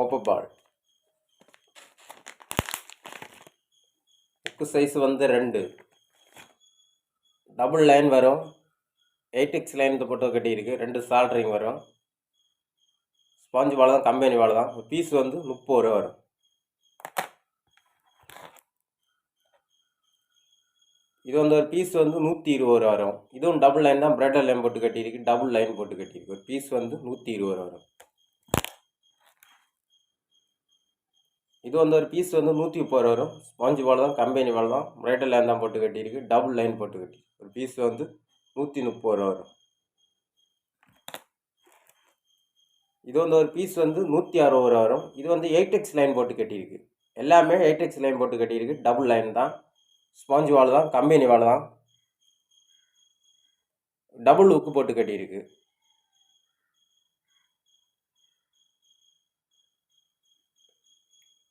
Pop-up பால். Book size வந்து 2, double line வரும், 8x line போட்டு கட்டியிருக்கு, 2 சால்ட்ரிங் வரும். ஸ்பாஞ்ச் வாழை தான், கம்பெனி வாழை தான். பீஸ் வந்து 30 ரூபா வரும். இது வந்து ஒரு பீஸ் வந்து 120 ரூபா வரும். இதுவும் டபுள் லைன் தான், பிரெட் லைன் போட்டு கட்டியிருக்கு, டபுள் லைன் போட்டு கட்டியிருக்கு. ஒரு பீஸ் வந்து 120 ரூபா வரும். இது வந்து ஒரு பீஸ் வந்து 130 ரூபா வரும். ஸ்பாஞ்ச் வாழை தான், கம்பெனி வாழை தான், பிரெட் லைன் தான் போட்டு கட்டியிருக்கு, டபுள் லைன் போட்டு கட்டி. ஒரு பீஸ் வந்து 130 ரூபா வரும். இது வந்து ஒரு பீஸ் வந்து 160 ரூபா வரும். இது வந்து 8x லைன் போட்டு கட்டியிருக்கு. எல்லாமே 8x லைன் போட்டு கட்டியிருக்கு, டபுள் லைன் தான், ஸ்பாஞ்ச் வாழை தான், கம்பெனி வாழை தான், டபுள் உக்கு போட்டு கட்டியிருக்கு.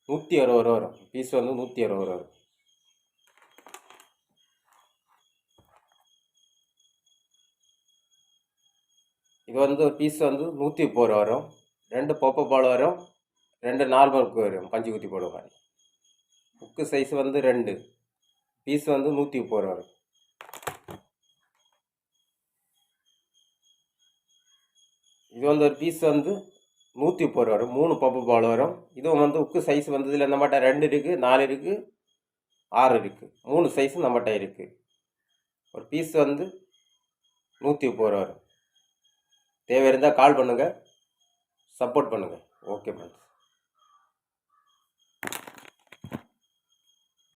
₹160 ரூபா வரும். பீஸ் வந்து 160 ரூபா வரும். இது வந்து ஒரு பீஸ் வந்து 130 ரூபா வரும். 2 பாப்பப் பால் வரும், 2 நார்மல் புக்கு வரும், பஞ்சு குத்தி போடுற மாதிரி. புக்கு சைஸ் வந்து 2, பீஸ் வந்து 130 ரூபா வரும். இது வந்து ஒரு பீஸ் வந்து 130 ரூபா வரும். 3 பாப்பப் பால் வரும். இதுவும் வந்து உக்கு சைஸ் வந்து இதில் நம்மகிட்ட 2 இருக்குது, 4 இருக்குது, 6 இருக்குது. 3 சைஸும் நம்மகிட்ட இருக்குது. ஒரு பீஸ் வந்து 130 ரூபா வரும். தேவை இருந்தால் கால் பண்ணுங்கள், சப்போர்ட் பண்ணுங்கள். Okay friends.